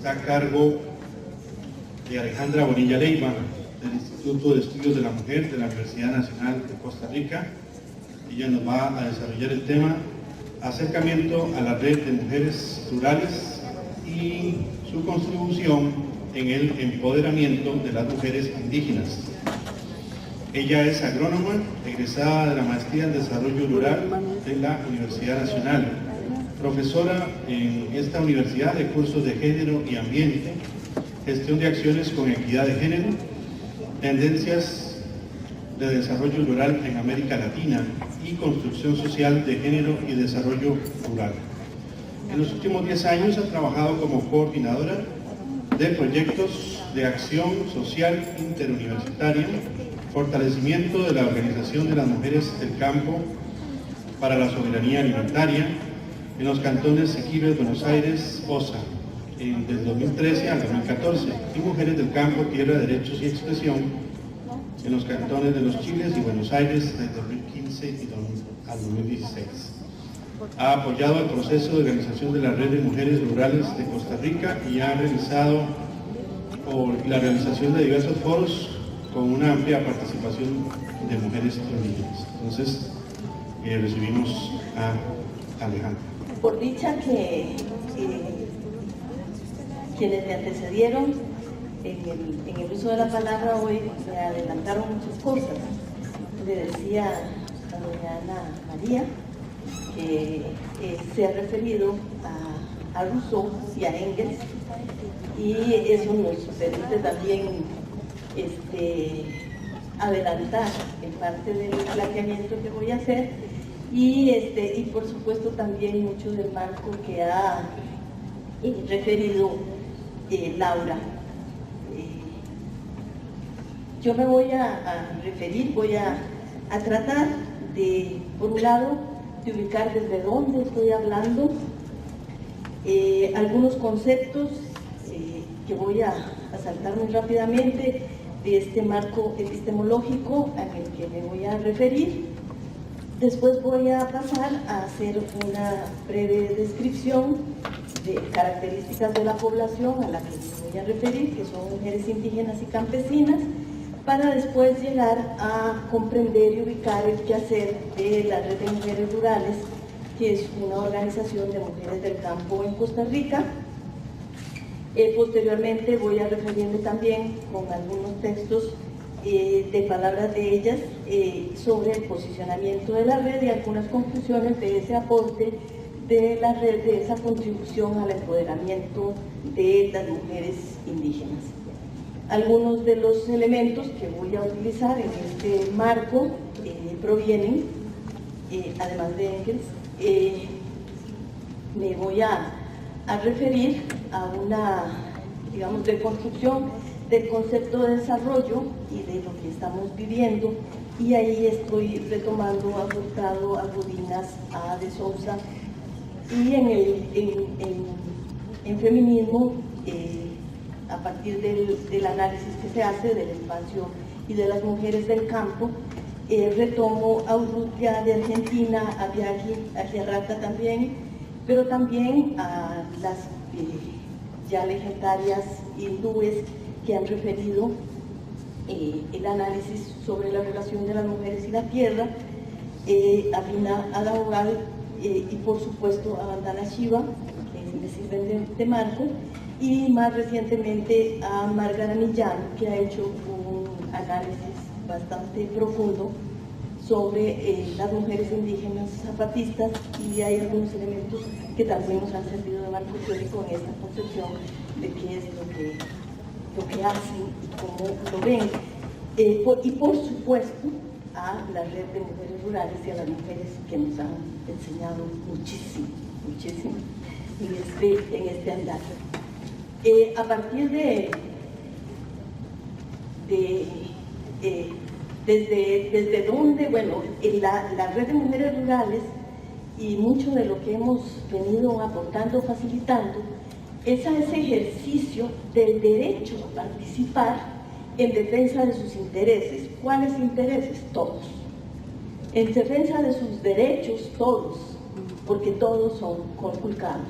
está a cargo de Alejandra Bonilla Leiva, del Instituto de Estudios de la Mujer de la Universidad Nacional de Costa Rica. Ella nos va a desarrollar el tema acercamiento a la red de mujeres rurales y su contribución en el empoderamiento de las mujeres indígenas. Ella es agrónoma, egresada de la Maestría en Desarrollo Rural de la Universidad Nacional, profesora en esta universidad de cursos de género y ambiente, gestión de acciones con equidad de género, tendencias de desarrollo rural en América Latina y construcción social de género y desarrollo rural. En los últimos 10 años ha trabajado como coordinadora de proyectos de acción social interuniversitaria, fortalecimiento de la organización de las mujeres del campo para la soberanía alimentaria en los cantones Siquirres, Buenos Aires, Osa, del 2013 al 2014, y mujeres del campo, tierra, derechos y expresión en los cantones de Los Chiles y Buenos Aires desde 2015 al 2016. Ha apoyado el proceso de organización de la Red de Mujeres Rurales de Costa Rica y ha realizado la realización de diversos foros con una amplia participación de mujeres indígenas. Entonces, recibimos a Alejandra. Por dicha que quienes me antecedieron en el uso de la palabra hoy me adelantaron muchas cosas. Le decía a doña Ana María que se ha referido a Rousseau y a Engels, y eso nos permite también adelantar en parte del planteamiento que voy a hacer y por supuesto también mucho del marco que ha referido Laura. Yo me voy a referir, voy a tratar de, por un lado, de ubicar desde dónde estoy hablando, algunos conceptos que voy a saltar muy rápidamente de este marco epistemológico en el que me voy a referir. Después voy a pasar a hacer una breve descripción de características de la población a la que me voy a referir, que son mujeres indígenas y campesinas, para después llegar a comprender y ubicar el quehacer de la Red de Mujeres Rurales, que es una organización de mujeres del campo en Costa Rica. Posteriormente voy a referirme también con algunos textos de palabras de ellas sobre el posicionamiento de la red y algunas conclusiones de ese aporte de la red, de esa contribución al empoderamiento de las mujeres indígenas. Algunos de los elementos que voy a utilizar en este marco provienen, además de Engels, me voy a referir a una, digamos, reconstrucción del concepto de desarrollo y de lo que estamos viviendo, y ahí estoy retomando a Hurtado, a Rodinas, a De Souza, y en feminismo, a partir del análisis que se hace del espacio y de las mujeres del campo, retomo a Urrutia de Argentina, a Biaggi, a Giarrata también, pero también a las ya legendarias hindúes que han referido el análisis sobre la relación de las mujeres y la tierra, a Vina Adaugal y por supuesto a Vandana Shiva, que me sirven de marco, y más recientemente a Margarita Millán, que ha hecho un análisis bastante profundo sobre las mujeres indígenas zapatistas, y hay algunos elementos que también nos han servido de marco teórico en esta concepción de qué es lo que hacen y cómo lo ven. Y por supuesto a la Red de Mujeres Rurales y a las mujeres que nos han enseñado muchísimo, muchísimo en este andar. A partir desde donde, bueno, la Red de Mujeres Rurales y mucho de lo que hemos venido aportando, facilitando, es a ese ejercicio del derecho a participar en defensa de sus intereses. ¿Cuáles intereses? Todos. En defensa de sus derechos, todos, porque todos son conculcados.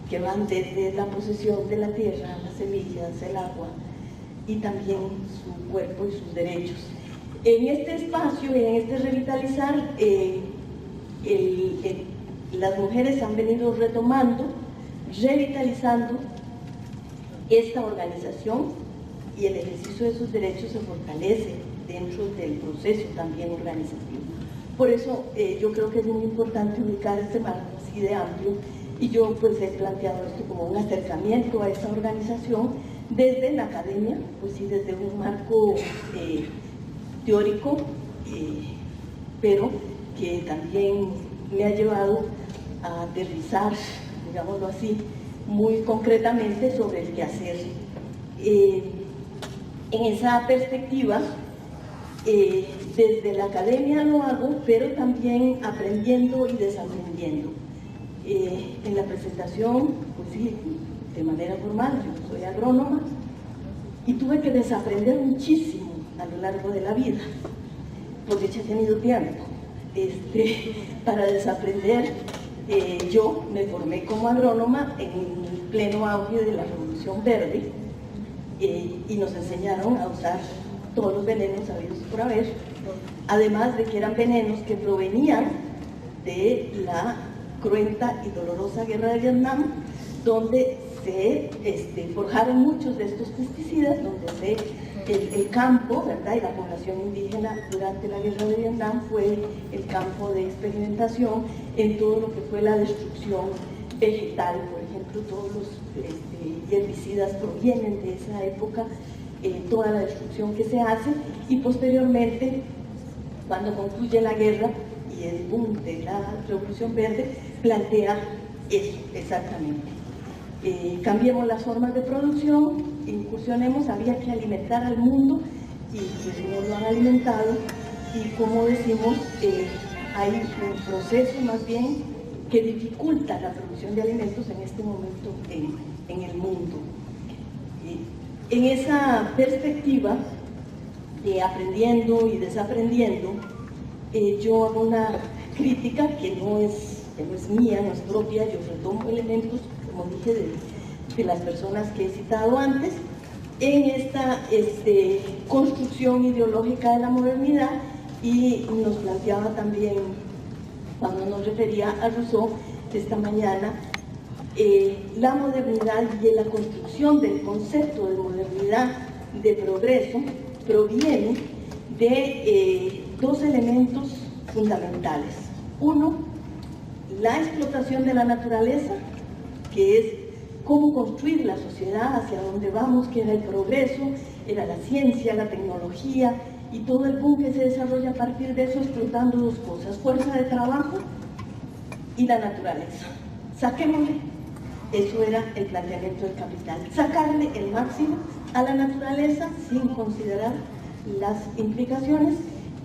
que van desde la posesión de la tierra, las semillas, el agua y también su cuerpo y sus derechos. En este espacio, en este revitalizar, las mujeres han venido retomando, revitalizando esta organización, y el ejercicio de sus derechos se fortalece dentro del proceso también organizativo. Por eso yo creo que es muy importante ubicar este marco así de amplio, y yo pues he planteado esto como un acercamiento a esta organización desde la academia, pues sí, desde un marco teórico, pero que también me ha llevado a aterrizar, digámoslo así, muy concretamente sobre el quehacer. En esa perspectiva, desde la academia lo hago, pero también aprendiendo y desaprendiendo. En la presentación, pues sí, de manera formal, yo soy agrónoma y tuve que desaprender muchísimo a lo largo de la vida, porque ya he tenido tiempo para desaprender. Yo me formé como agrónoma en el pleno auge de la Revolución Verde, y nos enseñaron a usar todos los venenos habidos por haber, además de que eran venenos que provenían de la cruenta y dolorosa guerra de Vietnam, donde se forjaron muchos de estos pesticidas, donde el campo, ¿verdad?, y la población indígena durante la guerra de Vietnam fue el campo de experimentación en todo lo que fue la destrucción vegetal. Por ejemplo, todos los herbicidas provienen de esa época, toda la destrucción que se hace, y posteriormente, cuando concluye la guerra y el boom de la Revolución Verde, plantea eso exactamente. Cambiemos las formas de producción, incursionemos, había que alimentar al mundo, y pues no lo han alimentado, y como decimos, hay un proceso más bien que dificulta la producción de alimentos en este momento en el mundo. En esa perspectiva de aprendiendo y desaprendiendo, yo hago una crítica que no es mía, no es propia. Yo retomo elementos, como dije, de las personas que he citado antes, en esta construcción ideológica de la modernidad, y nos planteaba también, cuando nos refería a Rousseau esta mañana, la modernidad y la construcción del concepto de modernidad, de progreso, proviene de dos elementos fundamentales. Uno, la explotación de la naturaleza, que es cómo construir la sociedad, hacia dónde vamos, que era el progreso, era la ciencia, la tecnología y todo el boom que se desarrolla a partir de eso, explotando dos cosas: fuerza de trabajo y la naturaleza. Saquémosle, eso era el planteamiento del capital, sacarle el máximo a la naturaleza sin considerar las implicaciones,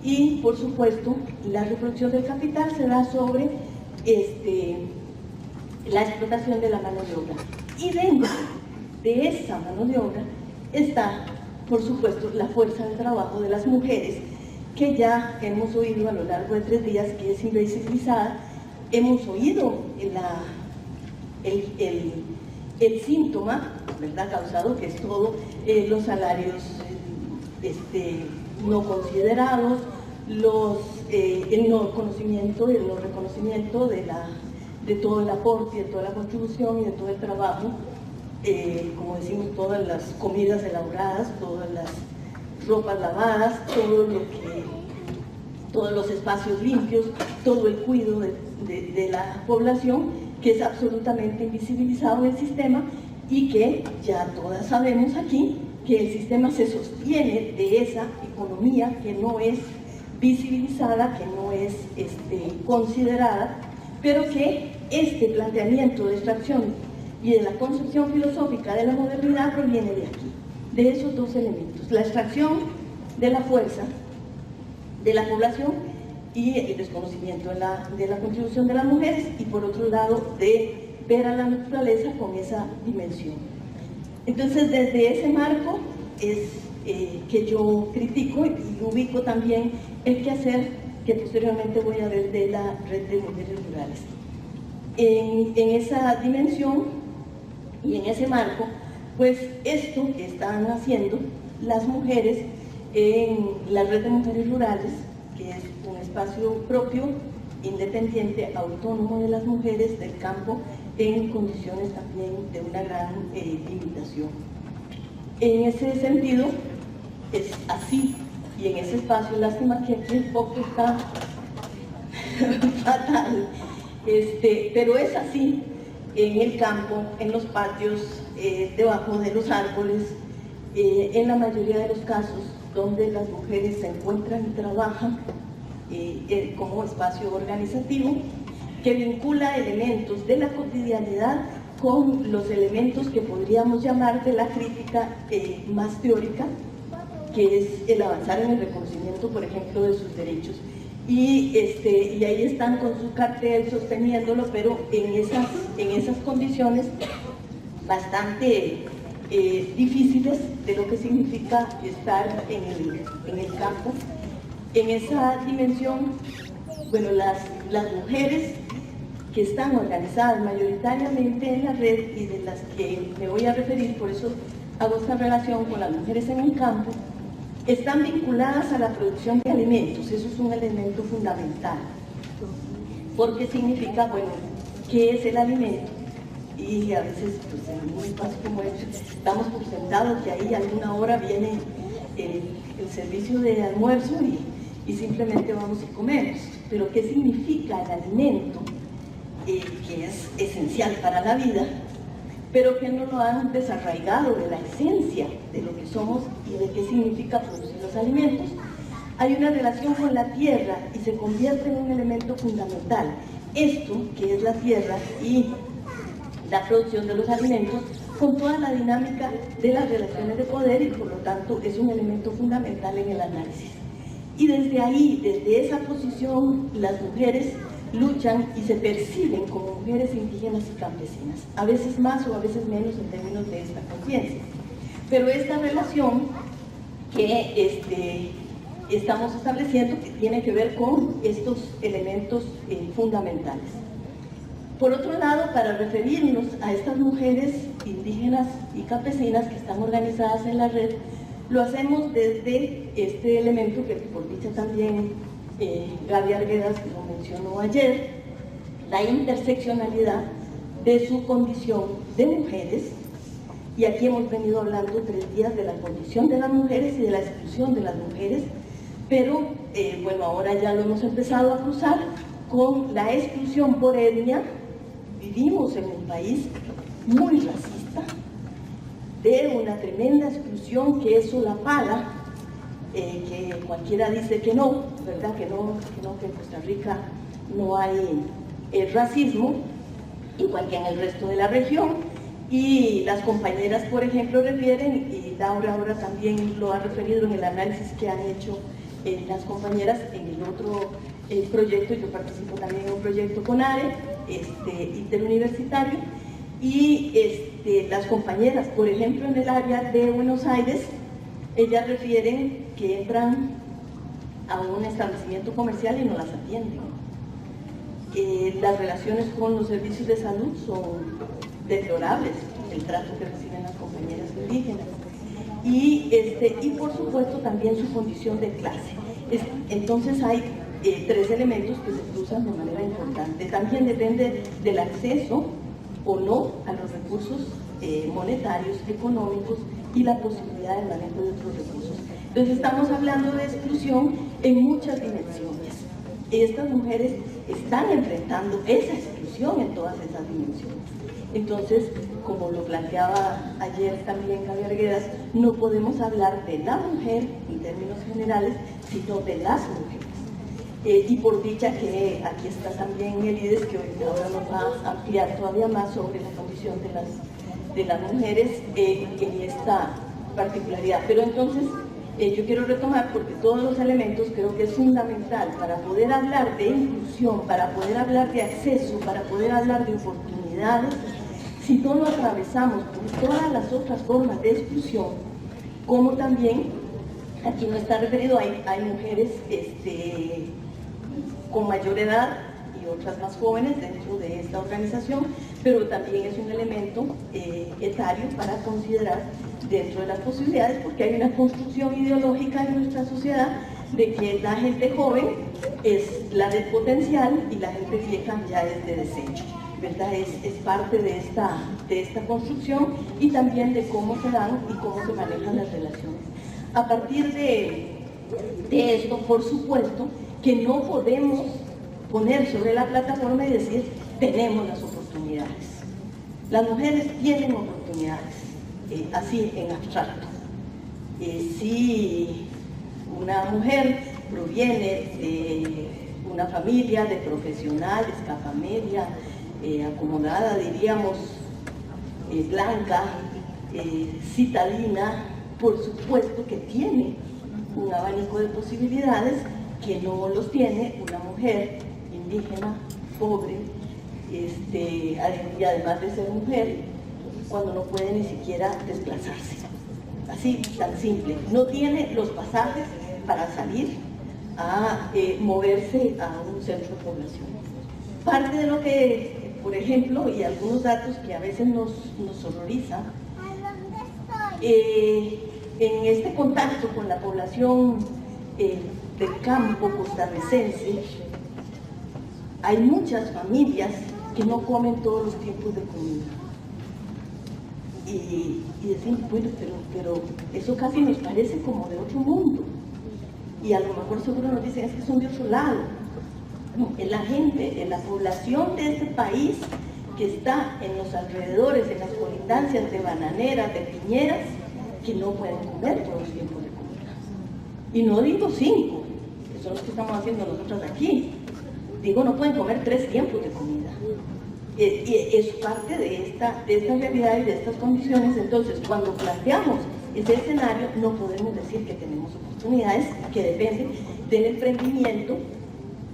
y por supuesto la reproducción del capital se da sobre la explotación de la mano de obra, y dentro de esa mano de obra está, por supuesto, la fuerza de trabajo de las mujeres, que ya hemos oído a lo largo de 3 días que es invisibilizada. Hemos oído el síntoma, ¿verdad?, causado, que es todo los salarios no considerados, el no conocimiento, el no reconocimiento de todo el aporte, de toda la contribución y de todo el trabajo, como decimos, todas las comidas elaboradas, todas las ropas lavadas, todos los espacios limpios, todo el cuidado de la población, que es absolutamente invisibilizado en el sistema, y que ya todas sabemos aquí que el sistema se sostiene de esa economía que no es visibilizada, que no es considerada, pero que este planteamiento de extracción y de la concepción filosófica de la modernidad proviene de aquí, de esos dos elementos: la extracción de la fuerza de la población y el desconocimiento de la contribución de las mujeres, y por otro lado de ver a la naturaleza con esa dimensión. Entonces, desde ese marco es que yo critico y ubico también el quehacer que posteriormente voy a ver de la Red de Mujeres Rurales. En esa dimensión, Y en ese marco, pues esto que están haciendo las mujeres en la Red de Mujeres Rurales, que es un espacio propio, independiente, autónomo de las mujeres del campo, en condiciones también de una gran limitación. En ese sentido, es así, y en ese espacio, lástima que aquí el foco está fatal, pero es así, en el campo, en los patios, debajo de los árboles, en la mayoría de los casos donde las mujeres se encuentran y trabajan como espacio organizativo que vincula elementos de la cotidianidad con los elementos que podríamos llamar de la crítica más teórica, que es el avanzar en el reconocimiento, por ejemplo, de sus derechos. Y ahí están con su cartel sosteniéndolo, pero en esas condiciones bastante difíciles de lo que significa estar en el campo. En esa dimensión, bueno, las mujeres que están organizadas mayoritariamente en la red y de las que me voy a referir, por eso hago esta relación con las mujeres en el campo, están vinculadas a la producción de alimentos. Eso es un elemento fundamental, porque significa, bueno, ¿qué es el alimento? Y a veces, pues en un espacio como este, damos por sentado que ahí alguna hora viene el servicio de almuerzo y simplemente vamos y comemos. Pero ¿qué significa el alimento? Que es esencial para la vida, pero que no lo han desarraigado de la esencia de lo que somos y de qué significa producir los alimentos. Hay una relación con la tierra y se convierte en un elemento fundamental. Esto, que es la tierra y la producción de los alimentos, con toda la dinámica de las relaciones de poder, y por lo tanto es un elemento fundamental en el análisis. Y desde ahí, desde esa posición, las mujeres luchan y se perciben como mujeres indígenas y campesinas, a veces más o a veces menos en términos de esta conciencia. Pero esta relación que estamos estableciendo que tiene que ver con estos elementos fundamentales. Por otro lado, para referirnos a estas mujeres indígenas y campesinas que están organizadas en la red, lo hacemos desde este elemento que por dicha también Gaby Arguedas lo mencionó ayer, la interseccionalidad de su condición de mujeres, y aquí hemos venido hablando 3 días de la condición de las mujeres y de la exclusión de las mujeres, pero bueno, ahora ya lo hemos empezado a cruzar con la exclusión por etnia. Vivimos en un país muy racista, de una tremenda exclusión que es solapada, que cualquiera dice que no, ¿verdad? Que en Costa Rica no hay racismo, igual que en el resto de la región. Y las compañeras, por ejemplo, refieren, y Laura ahora también lo ha referido en el análisis que han hecho las compañeras en el otro proyecto. Yo participo también en un proyecto con ARE, interuniversitario, y las compañeras, por ejemplo, en el área de Buenos Aires, ellas refieren que entran a un establecimiento comercial y no las atienden. Las relaciones con los servicios de salud son deplorables, el trato que reciben las compañeras indígenas. Y por supuesto también su condición de clase. Entonces hay 3 elementos que se cruzan de manera importante. También depende del acceso o no a los recursos monetarios, económicos y la posibilidad de manejo de otros recursos. Entonces estamos hablando de exclusión en muchas dimensiones. Estas mujeres están enfrentando esa exclusión en todas esas dimensiones. Entonces, como lo planteaba ayer también Gaby Arguedas, no podemos hablar de la mujer en términos generales, sino de las mujeres. Y por dicha que aquí está también Elides, que ahora nos va a ampliar todavía más sobre la condición de las mujeres en esta particularidad. Pero entonces yo quiero retomar, porque todos los elementos creo que es fundamental para poder hablar de inclusión, para poder hablar de acceso, para poder hablar de oportunidades, si no lo atravesamos por todas las otras formas de exclusión, como también, aquí no está referido, hay mujeres con mayor edad y otras más jóvenes dentro de esta organización, pero también es un elemento etario para considerar dentro de las posibilidades, porque hay una construcción ideológica en nuestra sociedad de que la gente joven es la del potencial y la gente vieja ya es de desecho, ¿verdad? Es parte de esta construcción y también de cómo se dan y cómo se manejan las relaciones. A partir de esto, por supuesto, que no podemos poner sobre la plataforma y decir, tenemos las oportunidades. Las mujeres tienen oportunidades, así en abstracto. Si una mujer proviene de una familia de profesionales, capa media, acomodada, diríamos, blanca, citadina, por supuesto que tiene un abanico de posibilidades que no los tiene una mujer indígena, pobre, y además de ser mujer, cuando no puede ni siquiera desplazarse. Así, tan simple. No tiene los pasajes para salir a moverse a un centro de población. Parte de lo que, por ejemplo, y algunos datos que a veces nos horrorizan, en este contacto con la población del campo costarricense, hay muchas familias que no comen todos los tiempos de comida. Y decimos, bueno, pero eso casi nos parece como de otro mundo. Y a lo mejor seguro nos dicen, es que son de otro lado. No, es la gente, es la población de este país que está en los alrededores, en las colindancias de bananeras, de piñeras, que no pueden comer todos los tiempos de comida. Y no digo 5, que son los que estamos haciendo nosotros aquí. Digo, no pueden comer 3 tiempos de comida. Y es parte de esta realidad y de estas condiciones. Entonces, cuando planteamos ese escenario, no podemos decir que tenemos oportunidades que dependen del emprendimiento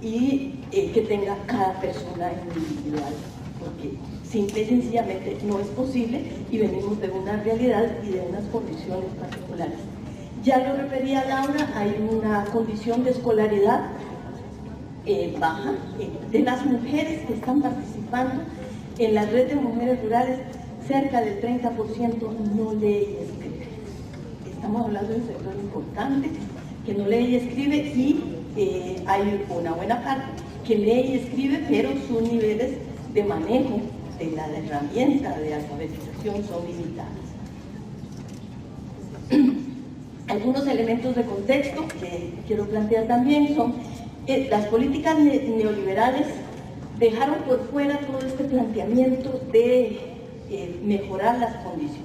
y que tenga cada persona individual, porque simple y sencillamente no es posible y venimos de una realidad y de unas condiciones particulares. Ya lo refería Laura, hay una condición de escolaridad baja de las mujeres que están participando en la red de mujeres rurales. Cerca del 30% no lee y escribe. Estamos hablando de un sector importante que no lee y escribe, y hay una buena parte que lee y escribe, pero sus niveles de manejo de la herramienta de alfabetización son limitadas. Algunos elementos de contexto que quiero plantear también son las políticas neoliberales dejaron por fuera todo este planteamiento de mejorar las condiciones.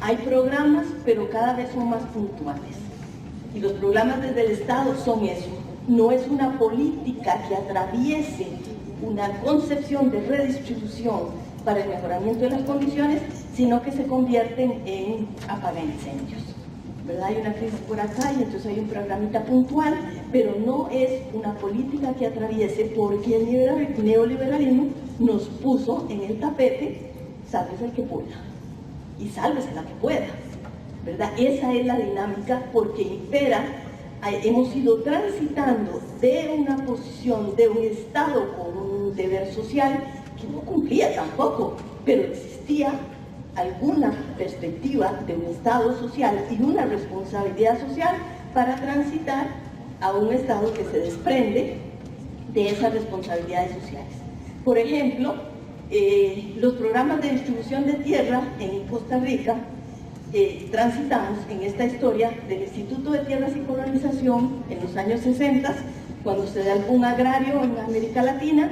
Hay programas, pero cada vez son más puntuales. Y los programas desde el Estado son eso. No es una política que atraviese una concepción de redistribución para el mejoramiento de las condiciones, sino que se convierten en apagaincendios, ¿verdad? Hay una crisis por acá y entonces hay un programita puntual, pero no es una política que atraviese, porque el neoliberalismo nos puso en el tapete, sálvese el que pueda, y sálvese la que pueda, ¿verdad? Esa es la dinámica, porque impera. Hemos ido transitando de una posición de un Estado con un deber social que no cumplía tampoco, pero existía alguna perspectiva de un Estado social y una responsabilidad social, para transitar a un Estado que se desprende de esas responsabilidades sociales. Por ejemplo, los programas de distribución de tierra en Costa Rica, transitamos en esta historia del Instituto de Tierras y Colonización en los años 60, cuando se da el boom agrario en América Latina,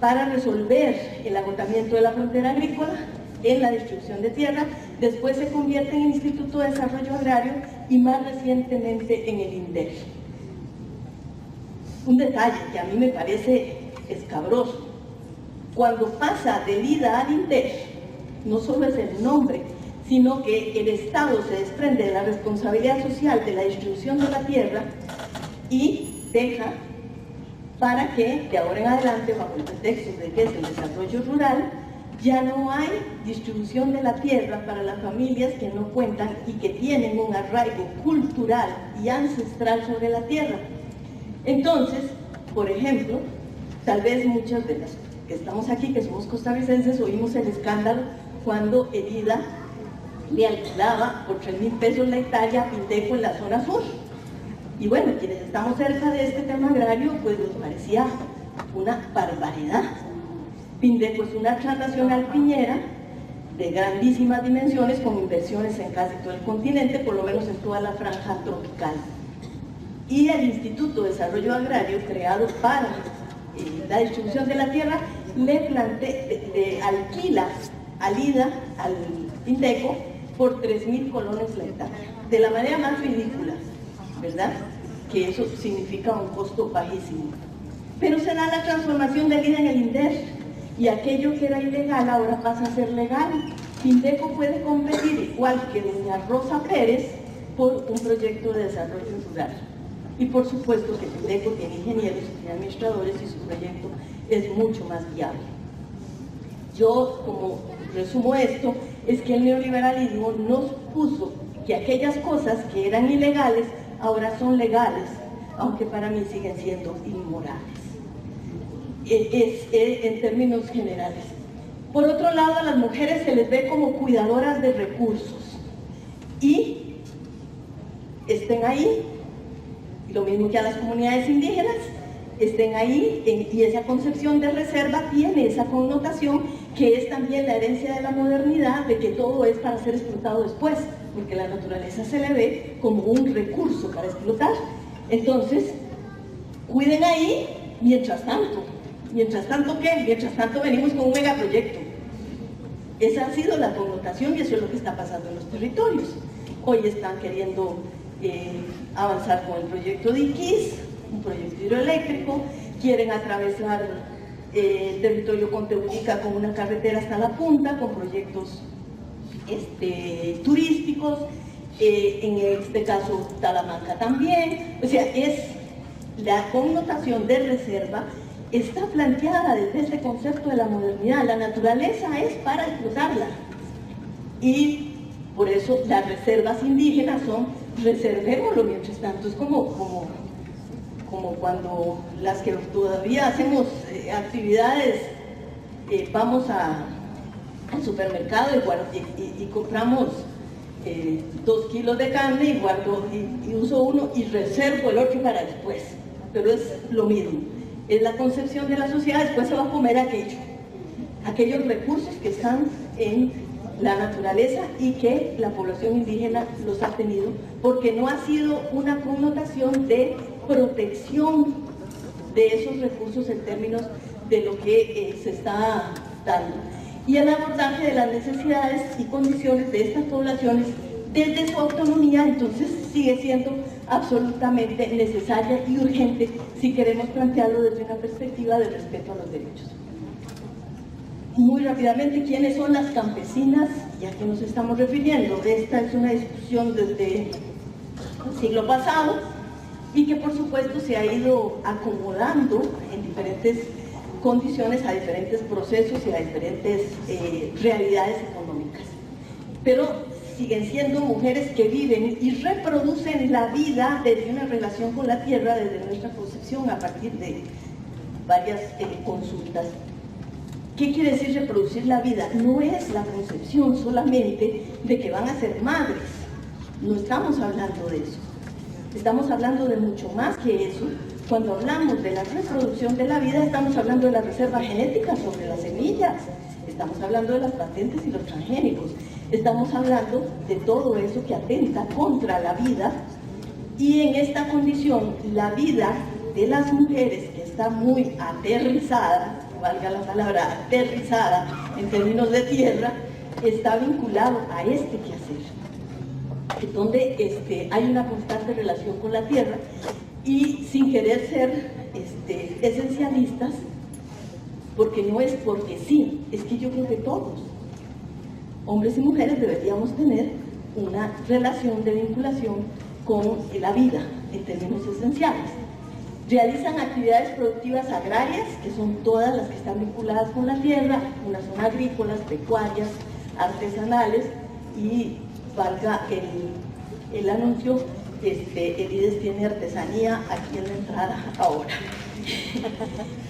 para resolver el agotamiento de la frontera agrícola en la distribución de tierra. Después se convierte en el Instituto de Desarrollo Agrario y más recientemente en el INDER. Un detalle que a mí me parece escabroso: cuando pasa del IDA al INDER, no solo es el nombre, sino que el Estado se desprende de la responsabilidad social de la distribución de la tierra y deja para que, de ahora en adelante, bajo el pretexto de que es el desarrollo rural, ya no hay distribución de la tierra para las familias que no cuentan y que tienen un arraigo cultural y ancestral sobre la tierra. Entonces, por ejemplo, tal vez muchas de las que estamos aquí, que somos costarricenses, oímos el escándalo cuando Elida le alquilaba por 3.000 pesos la hectárea a Pinteco en la zona sur. Y bueno, quienes estamos cerca de este tema agrario, pues nos parecía una barbaridad. Pinteco es una transnacional piñera de grandísimas dimensiones, con inversiones en casi todo el continente, por lo menos en toda la franja tropical. Y el Instituto de Desarrollo Agrario, creado para la distribución de la tierra, le alquila al IDA, al Pinteco, por 3.000 colones la hectárea, de la manera más ridícula, ¿verdad? Que eso significa un costo bajísimo. Pero se da la transformación del IDA en el INDER, y aquello que era ilegal ahora pasa a ser legal. Pinteco puede competir igual que doña Rosa Pérez por un proyecto de desarrollo rural. Y por supuesto que Pinteco tiene ingenieros, tiene administradores y su proyecto es mucho más viable. Yo, como resumo esto, es que el neoliberalismo nos puso que aquellas cosas que eran ilegales ahora son legales, aunque para mí siguen siendo inmorales. En términos generales. Por otro lado, a las mujeres se les ve como cuidadoras de recursos y estén ahí, lo mismo que a las comunidades indígenas, estén ahí, y esa concepción de reserva tiene esa connotación que es también la herencia de la modernidad, de que todo es para ser explotado después, porque la naturaleza se le ve como un recurso para explotar. Entonces, cuiden ahí mientras tanto. ¿Mientras tanto qué? Mientras tanto venimos con un megaproyecto. Esa ha sido la connotación y eso es lo que está pasando en los territorios. Hoy están queriendo avanzar con el proyecto de Iquís, un proyecto hidroeléctrico, quieren atravesar el territorio con Tehutica con una carretera hasta la punta, con proyectos turísticos, en este caso Talamanca también. O sea, es la connotación de reserva está planteada desde ese concepto de la modernidad. La naturaleza es para explotarla. Y por eso las reservas indígenas son reservémoslo mientras tanto. Es como cuando las que todavía hacemos actividades, vamos al supermercado y compramos 2 kilos de carne y guardo y uso uno y reservo el otro para después. Pero es lo mismo. Es la concepción de la sociedad, después se va a comer aquellos recursos que están en la naturaleza y que la población indígena los ha tenido, porque no ha sido una connotación de protección de esos recursos en términos de lo que se está dando. Y el abordaje de las necesidades y condiciones de estas poblaciones desde su autonomía, entonces sigue siendo absolutamente necesaria y urgente si queremos plantearlo desde una perspectiva de respeto a los derechos. Muy rápidamente, ¿quiénes son las campesinas? ¿Y a qué nos estamos refiriendo? Esta es una discusión desde el siglo pasado y que por supuesto se ha ido acomodando en diferentes condiciones a diferentes procesos y a diferentes realidades económicas. Pero siguen siendo mujeres que viven y reproducen la vida desde una relación con la tierra, desde nuestra concepción a partir de varias consultas. ¿Qué quiere decir reproducir la vida? No es la concepción solamente de que van a ser madres, no estamos hablando de eso, estamos hablando de mucho más que eso. Cuando hablamos de la reproducción de la vida, estamos hablando de la reserva genética sobre las semillas, estamos hablando de las patentes y los transgénicos, estamos hablando de todo eso que atenta contra la vida, y en esta condición la vida de las mujeres, que está muy aterrizada, valga la palabra, aterrizada en términos de tierra, está vinculado a este quehacer, donde hay una constante relación con la tierra, y sin querer ser esencialistas, porque no es porque sí, es que yo creo que todos, hombres y mujeres, deberíamos tener una relación de vinculación con la vida en términos esenciales. Realizan actividades productivas agrarias, que son todas las que están vinculadas con la tierra, unas son agrícolas, pecuarias, artesanales, y valga el anuncio, Elides tiene artesanía aquí en la entrada ahora.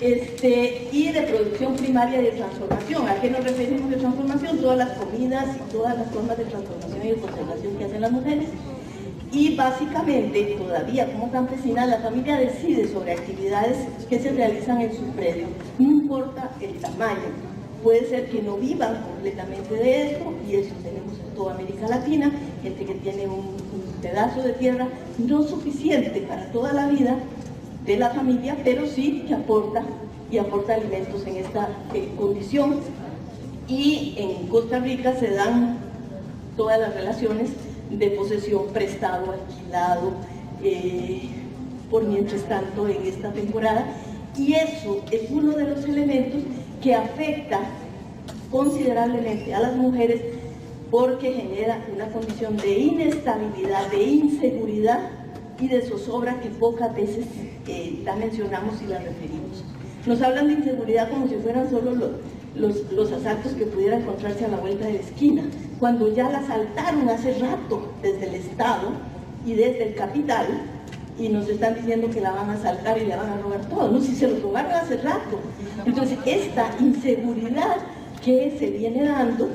Y de producción primaria y de transformación. ¿A qué nos referimos de transformación? Todas las comidas y todas las formas de transformación y de conservación que hacen las mujeres. Y básicamente, todavía como campesina, la familia decide sobre actividades que se realizan en su predio. No importa el tamaño. Puede ser que no vivan completamente de esto, y eso tenemos en toda América Latina, gente que tiene un pedazo de tierra no suficiente para toda la vida de la familia, pero sí que aporta alimentos en esta condición. Y en Costa Rica se dan todas las relaciones de posesión, prestado, alquilado, por mientras tanto en esta temporada, y eso es uno de los elementos que afecta considerablemente a las mujeres, porque genera una condición de inestabilidad, de inseguridad y de zozobra que pocas veces la mencionamos y la referimos. Nos hablan de inseguridad como si fueran solo los asaltos que pudieran encontrarse a la vuelta de la esquina, cuando ya la asaltaron hace rato desde el Estado y desde el capital, y nos están diciendo que la van a asaltar y le van a robar todo. No, si se lo robaron hace rato. Entonces, esta inseguridad que se viene dando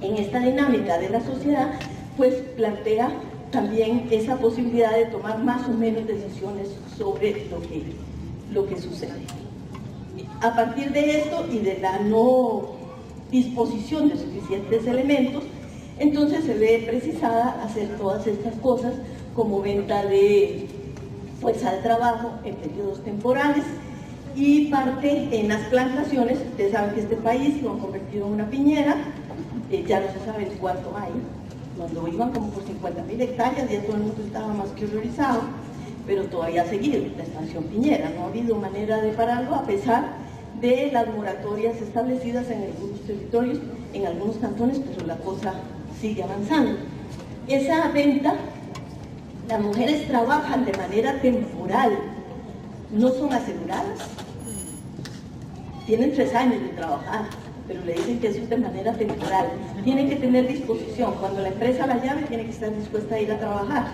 en esta dinámica de la sociedad, pues plantea también esa posibilidad de tomar más o menos decisiones sobre lo que sucede. A partir de esto y de la no disposición de suficientes elementos, entonces se ve precisada hacer todas estas cosas, como venta de fuerza de trabajo en periodos temporales, y parte en las plantaciones. Ustedes saben que este país lo han convertido en una piñera, ya no se sabe cuánto hay. Cuando iban como por 50.000 hectáreas, ya todo el mundo estaba más que horrorizado, pero todavía ha seguido la expansión piñera. No ha habido manera de pararlo, a pesar de las moratorias establecidas en algunos territorios, en algunos cantones, pero la cosa sigue avanzando. Esa venta, las mujeres trabajan de manera temporal, no son aseguradas, tienen 3 años de trabajar, pero le dicen que eso es de manera temporal. Tienen que tener disposición. Cuando la empresa la llame, tiene que estar dispuesta a ir a trabajar,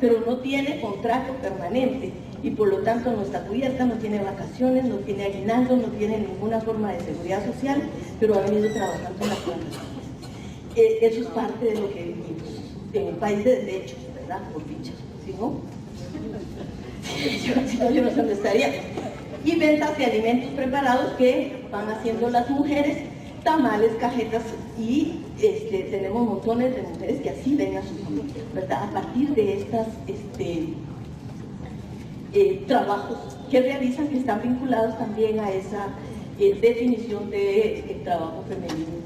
pero no tiene contrato permanente y por lo tanto no está cubierta, no tiene vacaciones, no tiene aguinaldo, no tiene ninguna forma de seguridad social, pero ha venido trabajando en la planta. Eso es parte de lo que vivimos en un país de derechos, ¿verdad? Por dicha, si no, yo no sé dónde estaría. Y ventas de alimentos preparados que van haciendo las mujeres, tamales, cajetas, y tenemos montones de mujeres que así ven a su familia, ¿verdad? A partir de estos trabajos que realizan, que están vinculados también a esa definición de trabajo femenino.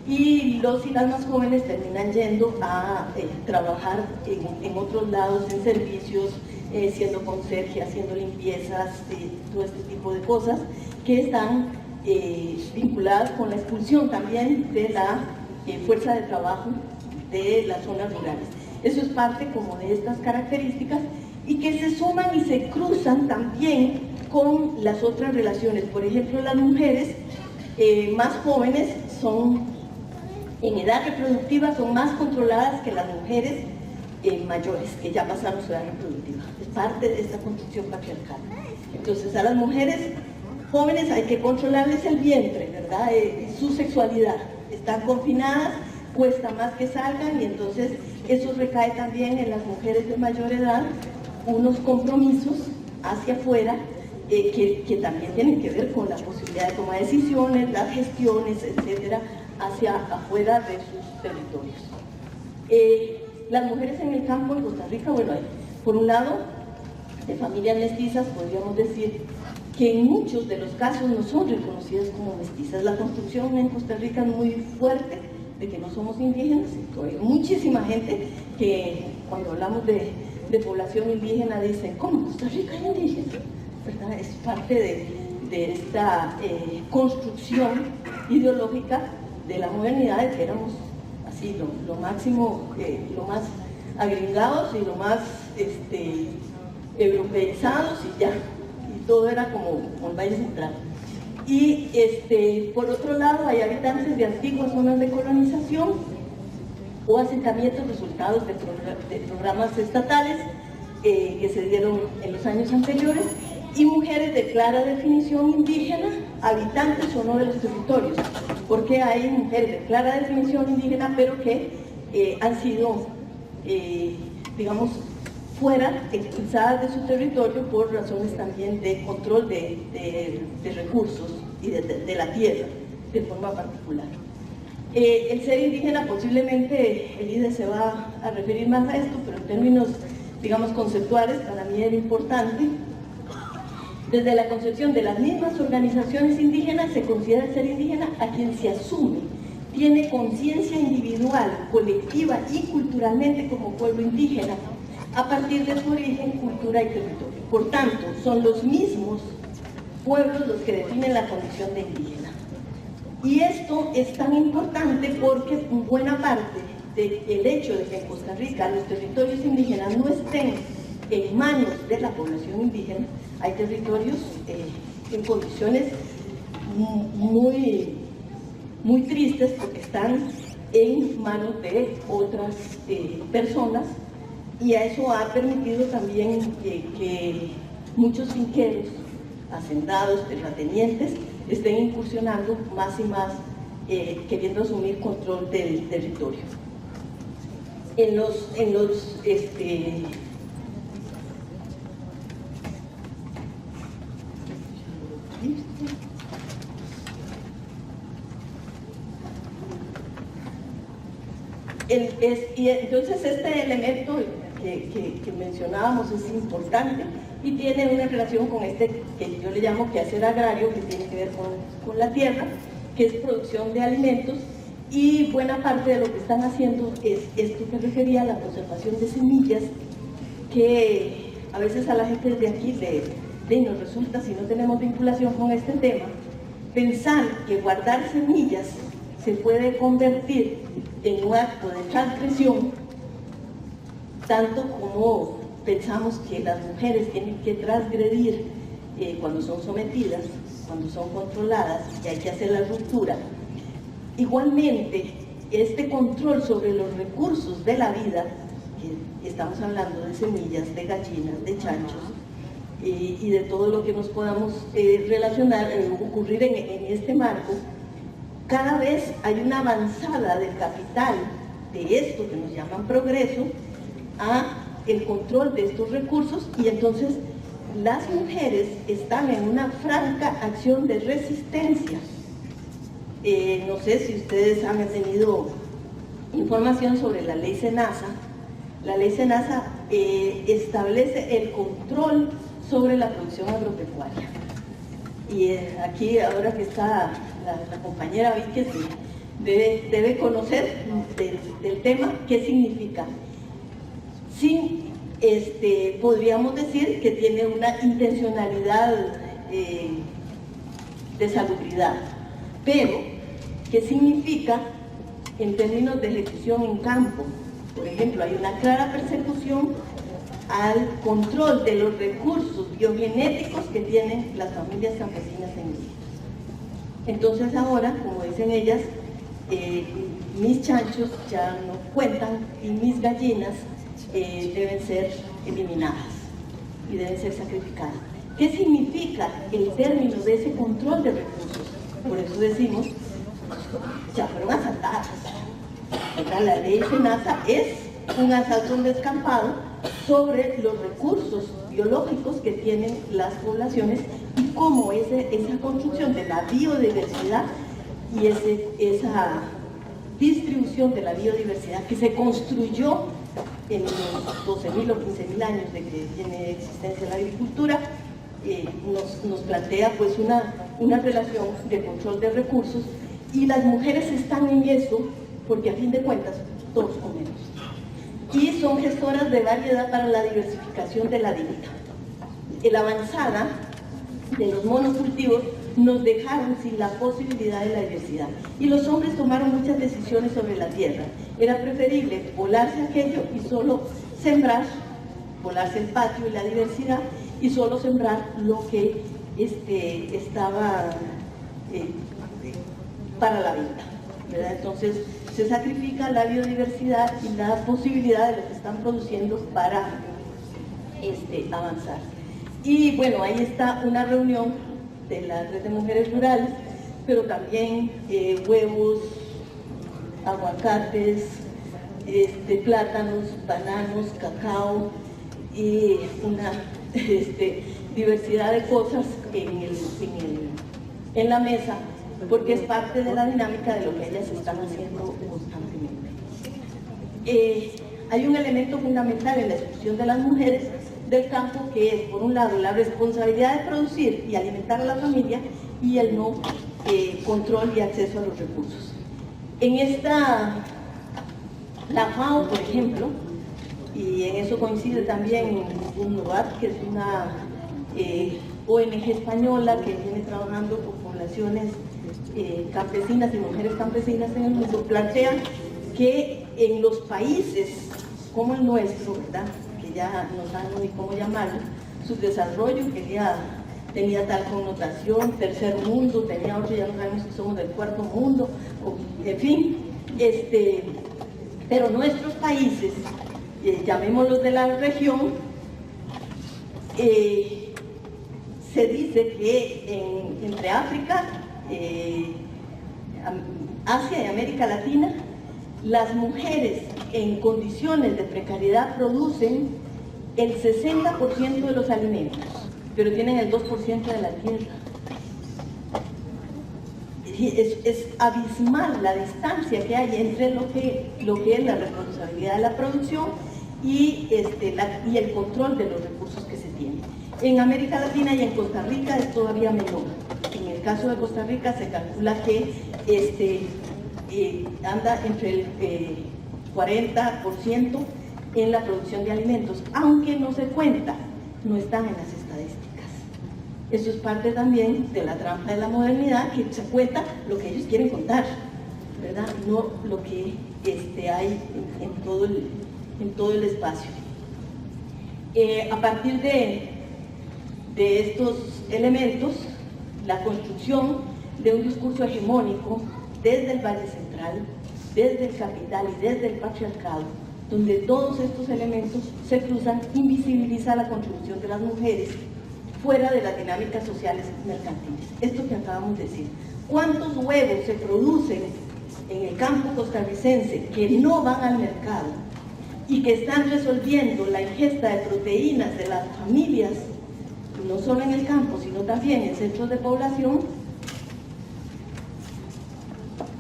Y los y las más jóvenes terminan yendo a trabajar en otros lados, en servicios, siendo conserje, haciendo limpiezas, todo este tipo de cosas que están vinculadas con la expulsión también de la fuerza de trabajo de las zonas rurales. Eso es parte como de estas características, y que se suman y se cruzan también con las otras relaciones. Por ejemplo, las mujeres más jóvenes son, en edad reproductiva, son más controladas que las mujeres mayores, que ya pasaron su edad reproductiva. Es parte de esta construcción patriarcal. Entonces, a las mujeres jóvenes hay que controlarles el vientre, ¿verdad? Su sexualidad. Están confinadas, cuesta más que salgan, y entonces eso recae también en las mujeres de mayor edad, unos compromisos hacia afuera que también tienen que ver con la posibilidad de tomar decisiones, las gestiones, etcétera, hacia afuera de sus territorios. Las mujeres en el campo en Costa Rica, bueno, por un lado, de familias mestizas, podríamos decir que en muchos de los casos no son reconocidas como mestizas. La construcción en Costa Rica es muy fuerte de que no somos indígenas. Hay muchísima gente que cuando hablamos de población indígena dicen, ¿cómo en Costa Rica hay indígenas? ¿Verdad? Es parte de esta construcción ideológica de la modernidad, de que éramos así lo máximo, lo más agringados y lo más europeizados, y ya, y todo era como el Valle Central. Y por otro lado hay habitantes de antiguas zonas de colonización o asentamientos resultados de programas estatales que se dieron en los años anteriores, y mujeres de clara definición indígena, habitantes o no de los territorios, porque hay mujeres de clara definición indígena, pero que han sido, digamos, fuera, expulsadas de su territorio por razones también de control de recursos y de la tierra, de forma particular. El ser indígena, posiblemente el IDE se va a referir más a esto, pero en términos, digamos, conceptuales, para mí era importante. Desde la concepción de las mismas organizaciones indígenas, se considera ser indígena a quien se asume, tiene conciencia individual, colectiva y culturalmente como pueblo indígena, a partir de su origen, cultura y territorio. Por tanto, son los mismos pueblos los que definen la condición de indígena. Y esto es tan importante porque buena parte del hecho de que en Costa Rica los territorios indígenas no estén en manos de la población indígena, hay territorios en condiciones muy tristes porque están en manos de otras personas, y a eso ha permitido también que muchos finqueros, hacendados, terratenientes, estén incursionando más y más, queriendo asumir control del territorio. Y entonces este elemento que mencionábamos es importante y tiene una relación con este que yo le llamo quehacer agrario, que tiene que ver con la tierra, que es producción de alimentos, y buena parte de lo que están haciendo es esto que refería a la conservación de semillas, que a veces a la gente de aquí nos resulta, si no tenemos vinculación con este tema, pensar que guardar semillas se puede convertir en un acto de transgresión, tanto como pensamos que las mujeres tienen que transgredir cuando son sometidas, cuando son controladas, y hay que hacer la ruptura. Igualmente, este control sobre los recursos de la vida, que estamos hablando de semillas, de gallinas, de chanchos, y de todo lo que nos podamos relacionar, ocurrir en este marco, cada vez hay una avanzada del capital de esto que nos llaman progreso a el control de estos recursos, y entonces las mujeres están en una franca acción de resistencia. No sé si ustedes han tenido información sobre la ley SENASA. La ley SENASA establece el control sobre la producción agropecuaria. Y aquí, ahora que está la compañera Víquez, debe conocer del tema qué significa. Sí, podríamos decir que tiene una intencionalidad de salubridad, pero ¿qué significa en términos de ejecución en campo? Por ejemplo, hay una clara persecución al control de los recursos biogenéticos que tienen las familias campesinas e indígenas. Entonces ahora, como dicen ellas, mis chanchos ya no cuentan y mis gallinas deben ser eliminadas y deben ser sacrificadas. ¿Qué significa el término de ese control de recursos? Por eso decimos, ya fueron asaltadas. La ley SENASA es un asalto, un descampado sobre los recursos biológicos que tienen las poblaciones, y cómo esa construcción de la biodiversidad y esa distribución de la biodiversidad que se construyó en los 12.000 o 15.000 años de que tiene existencia la agricultura, nos plantea pues una relación de control de recursos, y las mujeres están en eso porque a fin de cuentas todos comemos, y son gestoras de variedad para la diversificación de la dieta. La avanzada de los monocultivos nos dejaron sin la posibilidad de la diversidad, y los hombres tomaron muchas decisiones sobre la tierra. Era preferible volarse aquello y solo sembrar, volarse el patio y la diversidad, y solo sembrar lo que estaba para la venta, ¿verdad? Entonces se sacrifica la biodiversidad y la posibilidad de lo que están produciendo para avanzar. Y bueno, ahí está una reunión de la Red de Mujeres Rurales, pero también huevos, aguacates, plátanos, bananos, cacao y una diversidad de cosas en la mesa, porque es parte de la dinámica de lo que ellas están haciendo constantemente. Hay un elemento fundamental en la exclusión de las mujeres del campo, que es, por un lado, la responsabilidad de producir y alimentar a la familia, y el no control y acceso a los recursos. La FAO, por ejemplo, y en eso coincide también UNOVAT, que es una ONG española que viene trabajando con poblaciones campesinas y mujeres campesinas en el mundo, plantean que en los países como el nuestro, ¿verdad?, que ya no saben ni cómo llamarlo, su desarrollo, que ya tenía tal connotación, tercer mundo, tenía otro, ya no sabemos si somos del cuarto mundo, en fin, pero nuestros países, llamémoslos de la región, se dice que entre África, Asia y América Latina, las mujeres en condiciones de precariedad producen el 60% de los alimentos, pero tienen el 2% de la tierra. Es abismal la distancia que hay entre lo que es la responsabilidad de la producción y el control de los recursos que se tienen. En América Latina y en Costa Rica es todavía menor. En el caso de Costa Rica se calcula que anda entre el 40% en la producción de alimentos, aunque no se cuenta, no están en las estadísticas. Eso es parte también de la trampa de la modernidad, que se cuenta lo que ellos quieren contar, ¿verdad? No lo que hay en todo el espacio. A partir de estos elementos, la construcción de un discurso hegemónico desde el Valle Central, desde el capital y desde el patriarcado, donde todos estos elementos se cruzan, invisibiliza la contribución de las mujeres fuera de las dinámicas sociales mercantiles. Esto que acabamos de decir. ¿Cuántos huevos se producen en el campo costarricense que no van al mercado y que están resolviendo la ingesta de proteínas de las familias, no solo en el campo, sino también en centros de población?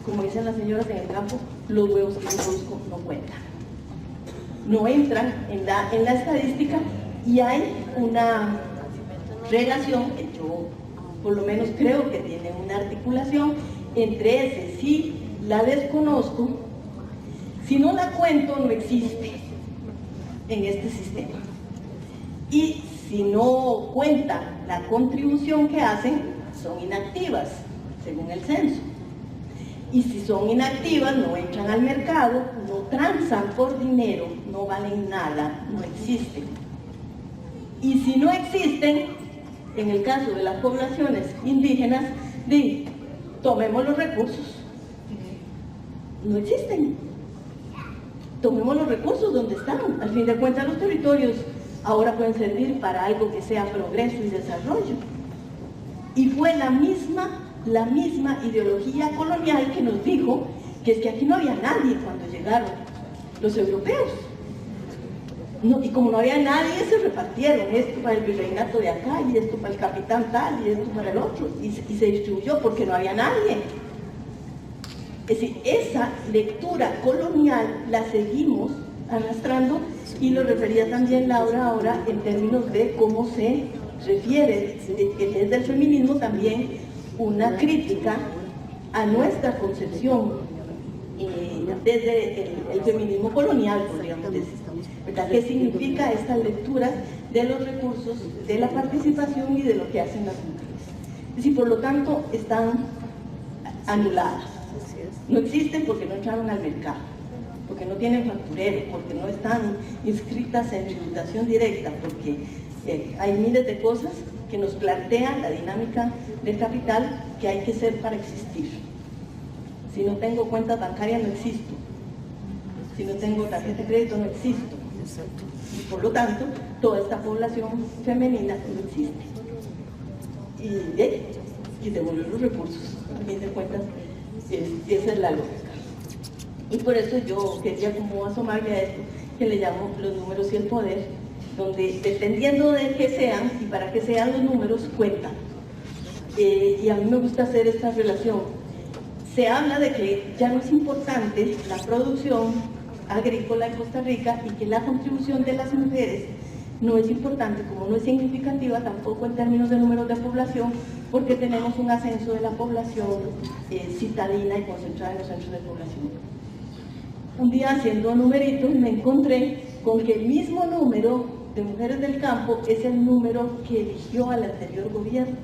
Como dicen las señoras en el campo, los huevos que yo produzco no cuentan, no entran en la estadística, y hay una relación que yo por lo menos creo que tiene una articulación entre ese: si la desconozco, si no la cuento, no existe en este sistema, y si no cuentan la contribución que hacen, son inactivas según el censo. Y si son inactivas, no entran al mercado, no transan por dinero, no valen nada, no existen. Y si no existen, en el caso de las poblaciones indígenas, tomemos los recursos. No existen. Tomemos los recursos donde están. Al fin de cuentas, los territorios ahora pueden servir para algo que sea progreso y desarrollo. Y fue la misma ideología colonial que nos dijo que es que aquí no había nadie cuando llegaron los europeos. No, y como no había nadie, se repartieron esto para el virreinato de acá, y esto para el capitán tal, y esto para el otro, y se distribuyó porque no había nadie. Es decir, esa lectura colonial la seguimos arrastrando, y lo refería también Laura ahora en términos de cómo se refiere desde el feminismo también una crítica a nuestra concepción desde el feminismo colonial, podríamos decir, ¿verdad? ¿Qué significa esta lectura de los recursos, de la participación y de lo que hacen las mujeres? Es decir, por lo tanto, están anuladas. No existen porque no entraron al mercado, porque no tienen facturero, porque no están inscritas en tributación directa, porque hay miles de cosas que nos plantean la dinámica del capital que hay que ser para existir. Si no tengo cuenta bancaria no existo. Si no tengo tarjeta de crédito no existo. Y por lo tanto, toda esta población femenina no existe. Y devolver los recursos. A fin de cuentas, esa es la lógica. Y por eso yo quería como asomarme a esto, que le llamo los números y el poder, donde dependiendo de qué sean y para qué sean los números, cuentan. Y a mí me gusta hacer esta relación. Se habla de que ya no es importante la producción agrícola en Costa Rica y que la contribución de las mujeres no es importante, como no es significativa tampoco en términos de números de población, porque tenemos un ascenso de la población citadina y concentrada en los centros de población. Un día haciendo numeritos me encontré con que el mismo número de mujeres del campo es el número que eligió al anterior gobierno.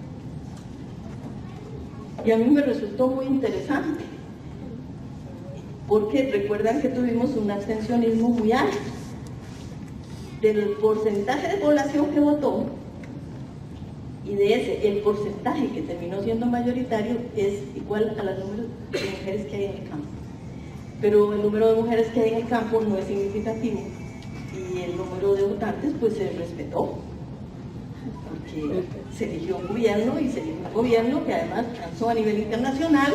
Y a mí me resultó muy interesante, porque recuerdan que tuvimos un abstencionismo muy alto. Del porcentaje de población que votó, y de ese, el porcentaje que terminó siendo mayoritario es igual a los números de mujeres que hay en el campo. Pero el número de mujeres que hay en el campo no es significativo, y el número de votantes pues se respetó, porque se eligió un gobierno, y se eligió un gobierno que además transó a nivel internacional,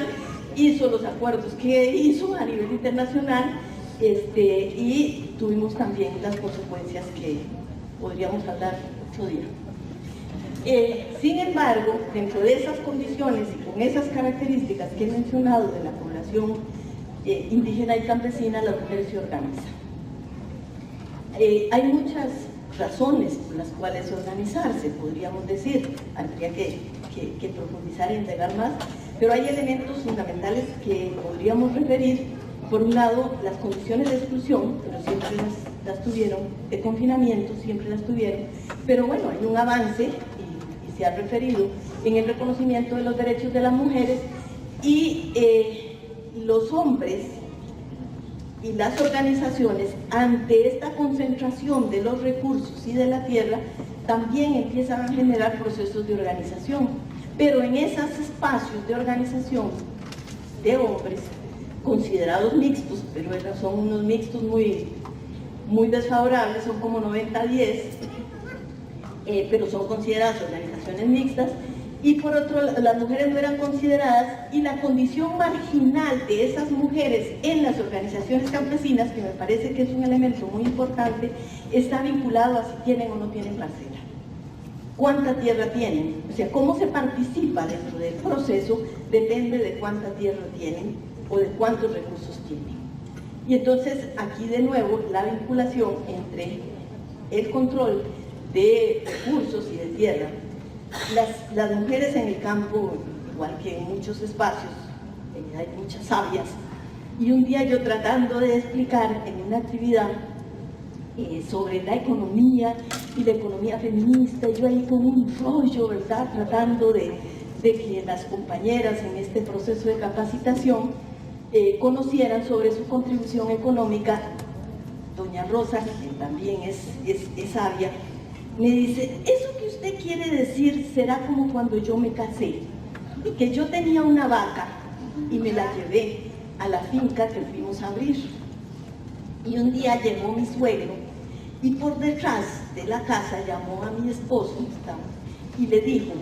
hizo los acuerdos que hizo a nivel internacional, y tuvimos también las consecuencias que podríamos hablar otro día. Sin embargo, dentro de esas condiciones y con esas características que he mencionado de la población indígena y campesina, las mujeres se organizan. Hay muchas razones por las cuales organizarse, podríamos decir, habría que profundizar e indagar más, pero hay elementos fundamentales que podríamos referir. Por un lado, las condiciones de exclusión, pero siempre las tuvieron, de confinamiento, siempre las tuvieron, pero bueno, hay un avance, y se ha referido, en el reconocimiento de los derechos de las mujeres, y los hombres y las organizaciones, ante esta concentración de los recursos y de la tierra, también empiezan a generar procesos de organización, pero en esos espacios de organización de hombres, considerados mixtos, pero son unos mixtos muy desfavorables, son como 90-10, pero son consideradas organizaciones mixtas, y por otro lado, las mujeres no eran consideradas, y la condición marginal de esas mujeres en las organizaciones campesinas, que me parece que es un elemento muy importante, está vinculado a si tienen o no tienen parcela. ¿Cuánta tierra tienen? O sea, cómo se participa dentro del proceso depende de cuánta tierra tienen o de cuántos recursos tienen. Y entonces aquí de nuevo la vinculación entre el control de recursos y de tierra. Las mujeres en el campo, igual que en muchos espacios, hay muchas sabias, y un día yo tratando de explicar en una actividad sobre la economía y la economía feminista, yo ahí con un rollo, ¿verdad?, tratando de que las compañeras en este proceso de capacitación conocieran sobre su contribución económica. Doña Rosa, que también es sabia, me dice: eso que usted quiere decir será como cuando yo me casé, que yo tenía una vaca y me la llevé a la finca que fuimos a abrir, y un día llegó mi suegro y por detrás de la casa llamó a mi esposo y le dijo: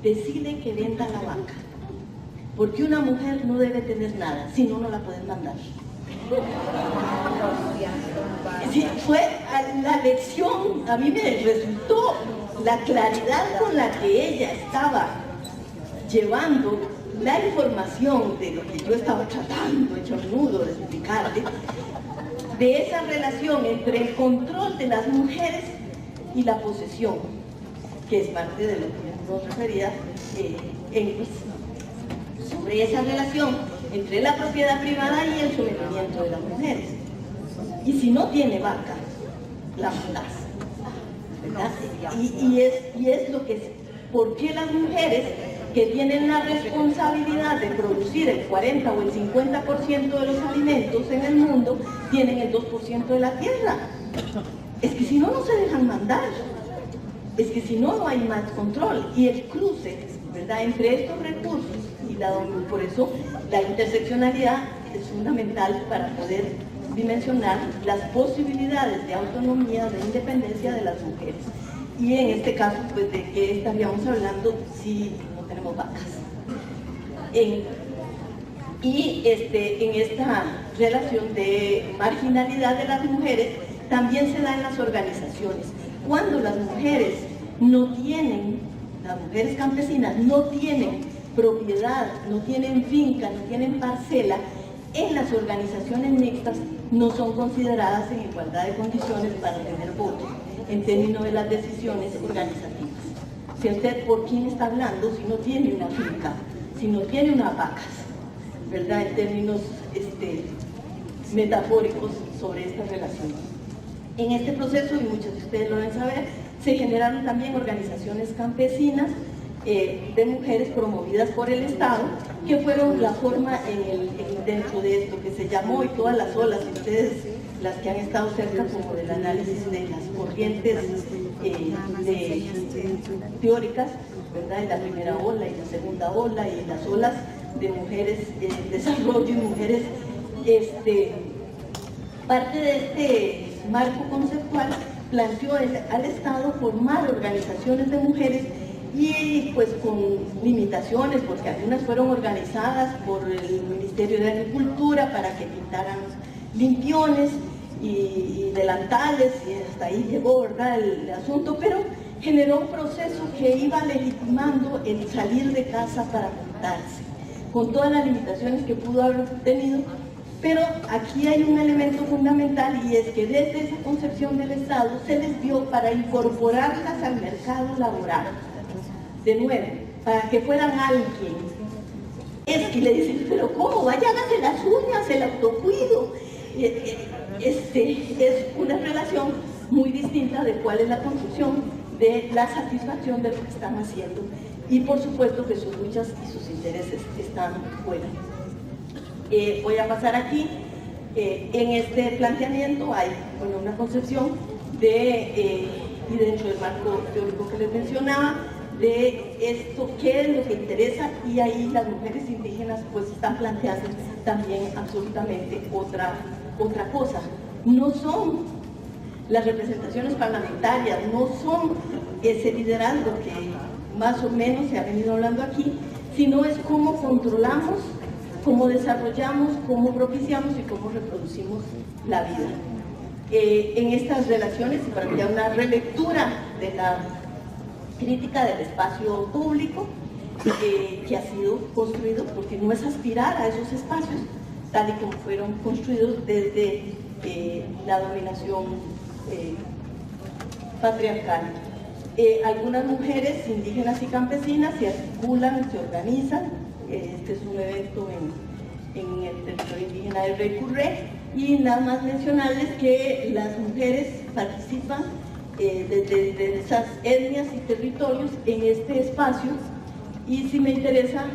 decide que venda la vaca, porque una mujer no debe tener nada, si no, no la pueden mandar. Sí, fue la lección, a mí me resultó la claridad con la que ella estaba llevando la información de lo que yo estaba tratando, hecho nudo, de explicarle, de esa relación entre el control de las mujeres y la posesión, que es parte de lo que nos refería sobre esa relación entre la propiedad privada y el sometimiento de las mujeres. Y si no tiene vaca, la matas, ¿verdad? Y es lo que es. ¿Por qué las mujeres que tienen la responsabilidad de producir el 40 o el 50% de los alimentos en el mundo tienen el 2% de la tierra? Es que si no, no se dejan mandar. Es que si no, no hay más control. Y el cruce, ¿verdad?, entre estos recursos y por eso la interseccionalidad es fundamental para poder dimensionar las posibilidades de autonomía, de independencia de las mujeres. Y en este caso, pues, ¿de qué estaríamos hablando si no tenemos vacas? En esta relación de marginalidad de las mujeres también se da en las organizaciones. Cuando las mujeres campesinas no tienen propiedad, no tienen finca, no tienen parcela, en las organizaciones mixtas no son consideradas en igualdad de condiciones para tener voto en términos de las decisiones organizativas. Si usted por quién está hablando, si no tiene una finca, si no tiene unas vacas, ¿verdad? En términos metafóricos sobre esta relación. En este proceso, y muchos de ustedes lo deben saber, se generaron también organizaciones campesinas de mujeres promovidas por el Estado, que fueron la forma dentro de esto que se llamó, y todas las olas, y ustedes, las que han estado cerca como del análisis de las corrientes teóricas, ¿verdad? De la primera ola y la segunda ola, y las olas de mujeres en desarrollo y mujeres, parte de este marco conceptual planteó al Estado formar organizaciones de mujeres, y pues con limitaciones, porque algunas fueron organizadas por el Ministerio de Agricultura para que pintaran limpiones y delantales, y hasta ahí llegó, ¿verdad?, el asunto, pero generó un proceso que iba legitimando el salir de casa para juntarse, con todas las limitaciones que pudo haber tenido. Pero aquí hay un elemento fundamental, y es que desde esa concepción del Estado se les dio para incorporarlas al mercado laboral, de nuevo, para que fueran alguien. Es que le dicen, pero ¿cómo? Vaya, hágase las uñas, el autocuido. Es una relación muy distinta de cuál es la construcción de la satisfacción de lo que están haciendo. Y por supuesto que sus luchas y sus intereses están fuera. Voy a pasar aquí. En este planteamiento hay una concepción y dentro del marco teórico que les mencionaba, de esto, qué es lo que interesa, y ahí las mujeres indígenas pues están planteando también absolutamente otra cosa. No son las representaciones parlamentarias, no son ese liderazgo que más o menos se ha venido hablando aquí, sino es cómo controlamos, cómo desarrollamos, cómo propiciamos y cómo reproducimos la vida. En estas relaciones, y para que haya una relectura de la crítica del espacio público que ha sido construido, porque no es aspirar a esos espacios tal y como fueron construidos desde la dominación patriarcal. Algunas mujeres indígenas y campesinas se articulan, se organizan. Este es un evento en el territorio indígena del Rey Curré, y nada más mencionarles que las mujeres participan de esas etnias y territorios en este espacio, y sí me interesa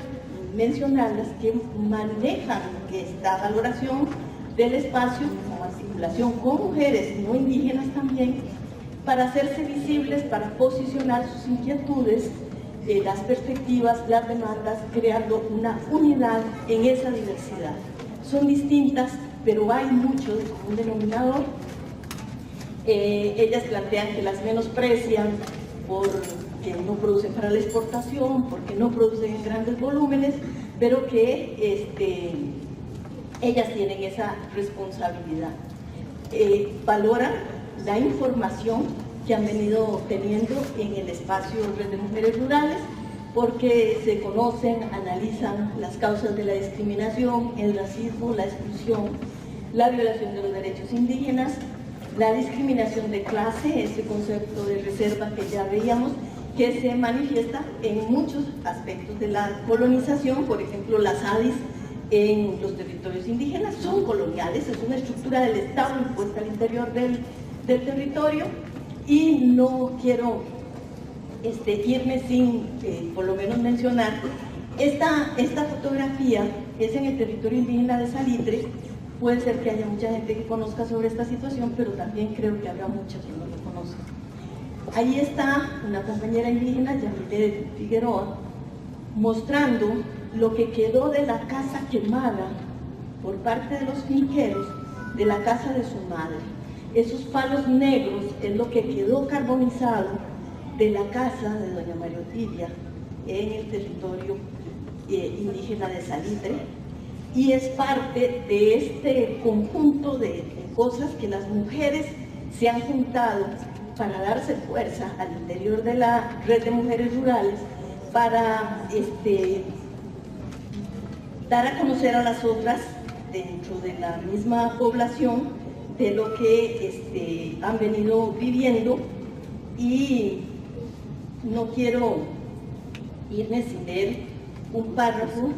mencionarlas que manejan esta valoración del espacio como articulación con mujeres no indígenas también, para hacerse visibles, para posicionar sus inquietudes, las perspectivas, las demandas, creando una unidad en esa diversidad. Son distintas, pero hay mucho de común denominador. Ellas plantean que las menosprecian porque no producen para la exportación, porque no producen en grandes volúmenes, pero que ellas tienen esa responsabilidad. Valoran la información que han venido teniendo en el espacio Red de Mujeres Rurales, porque se conocen, analizan las causas de la discriminación, el racismo, la exclusión, la violación de los derechos indígenas, la discriminación de clase, ese concepto de reserva que ya veíamos, que se manifiesta en muchos aspectos de la colonización. Por ejemplo, las ADIs en los territorios indígenas son coloniales, es una estructura del Estado impuesta al interior del territorio, y no quiero irme sin por lo menos mencionar esta fotografía. Es en el territorio indígena de Salitre. Puede ser que haya mucha gente que conozca sobre esta situación, pero también creo que habrá mucha que no lo conozca. Ahí está una compañera indígena, Yamile Figueroa, mostrando lo que quedó de la casa quemada por parte de los finqueros de la casa de su madre. Esos palos negros es lo que quedó carbonizado de la casa de doña María Otilia en el territorio indígena de Salitre, y es parte de este conjunto de cosas que las mujeres se han juntado para darse fuerza al interior de la red de mujeres rurales, para dar a conocer a las otras dentro de la misma población de lo que han venido viviendo. Y no quiero irme sin leer un párrafo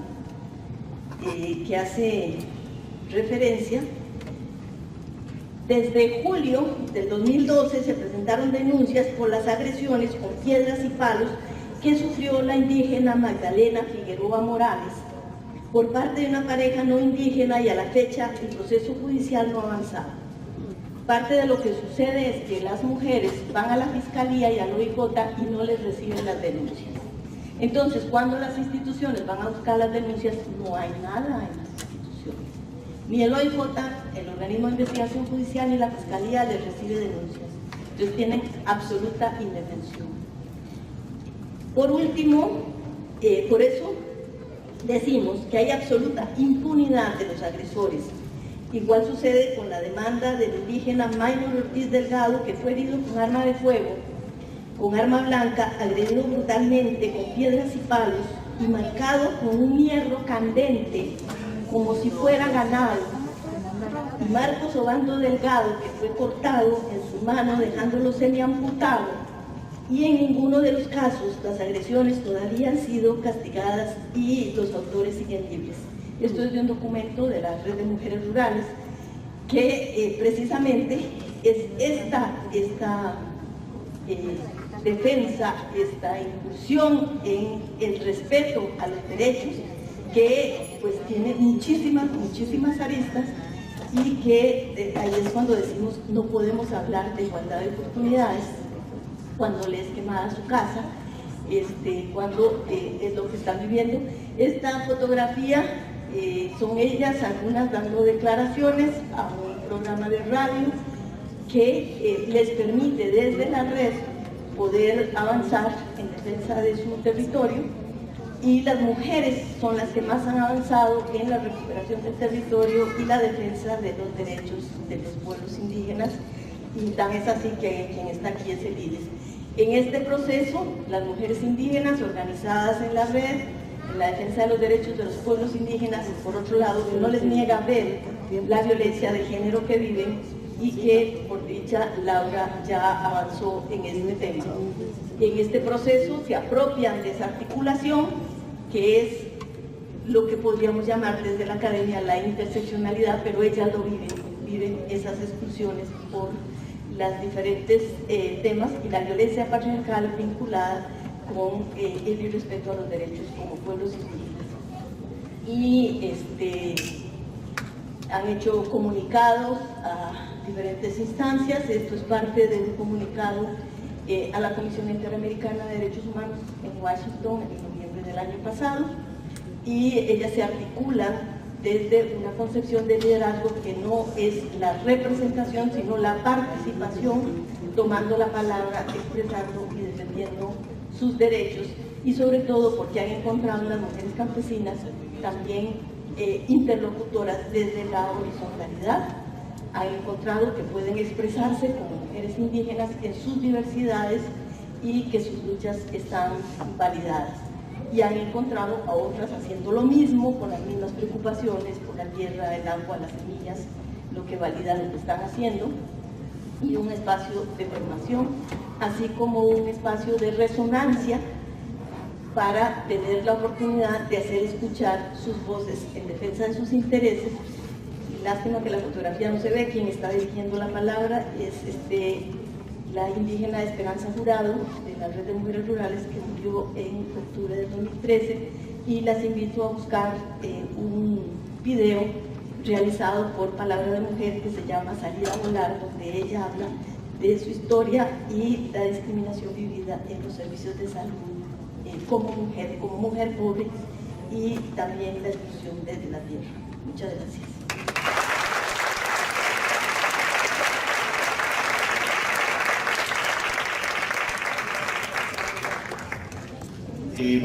que hace referencia. Desde julio del 2012 se presentaron denuncias por las agresiones con piedras y palos que sufrió la indígena Magdalena Figueroa Morales por parte de una pareja no indígena, y a la fecha el proceso judicial no ha avanzado. Parte de lo que sucede es que las mujeres van a la fiscalía y al OIJ y no les reciben las denuncias. Entonces, cuando las instituciones van a buscar las denuncias, no hay nada en las instituciones. Ni el OIJ, el organismo de investigación judicial, ni la fiscalía les recibe denuncias. Entonces tienen absoluta indefensión. Por último, por eso decimos que hay absoluta impunidad de los agresores. Igual sucede con la demanda del indígena Maynor Ortiz Delgado, que fue herido con arma de fuego, con arma blanca, agredido brutalmente con piedras y palos y marcado con un hierro candente como si fuera ganado. Y Marcos Obando Delgado, que fue cortado en su mano dejándolo semiamputado. Y en ninguno de los casos las agresiones todavía han sido castigadas y los autores siguen libres. Esto es de un documento de la Red de Mujeres Rurales que precisamente es esta defensa, esta incursión en el respeto a los derechos, que pues tiene muchísimas aristas, y que ahí es cuando decimos no podemos hablar de igualdad de oportunidades cuando les quemada su casa, cuando es lo que están viviendo. Esta fotografía son ellas, algunas dando declaraciones a un programa de radio que les permite desde la red poder avanzar en defensa de su territorio, y las mujeres son las que más han avanzado en la recuperación del territorio y la defensa de los derechos de los pueblos indígenas, y tan es así que quien está aquí es el IDES. En este proceso, las mujeres indígenas organizadas en la red, en la defensa de los derechos de los pueblos indígenas, y por otro lado, que no les niega ver la violencia de género que viven, y que, por dicha, Laura ya avanzó en este tema. En este proceso se apropian de esa articulación, que es lo que podríamos llamar desde la academia la interseccionalidad, pero ellas lo viven esas exclusiones por los diferentes temas, y la violencia patriarcal vinculada con el irrespeto a los derechos como pueblos indígenas. Y han hecho comunicados a diferentes instancias. Esto es parte de un comunicado a la Comisión Interamericana de Derechos Humanos en Washington en noviembre del año pasado, y ella se articula desde una concepción de liderazgo que no es la representación, sino la participación, tomando la palabra, expresando y defendiendo sus derechos, y sobre todo porque han encontrado las mujeres campesinas también interlocutoras desde la horizontalidad. Han encontrado que pueden expresarse como mujeres indígenas en sus diversidades y que sus luchas están validadas. Y han encontrado a otras haciendo lo mismo, con las mismas preocupaciones por la tierra, el agua, las semillas, lo que valida lo que están haciendo, y un espacio de formación, así como un espacio de resonancia para tener la oportunidad de hacer escuchar sus voces en defensa de sus intereses. Lástima que la fotografía no se ve. Quien está dirigiendo la palabra es la indígena Esperanza Jurado, de la Red de Mujeres Rurales, que murió en octubre de 2013, y las invito a buscar un video realizado por Palabra de Mujer que se llama Salida a Volar, donde ella habla de su historia y la discriminación vivida en los servicios de salud como mujer pobre, y también la exclusión desde la tierra. Muchas gracias.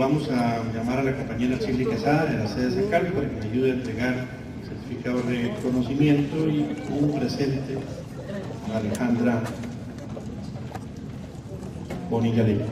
Vamos a llamar a la compañera Chile Quesada de la sede de Sacalco para que me ayude a entregar el certificado de reconocimiento y un presente a Alejandra Bonilla Leiva.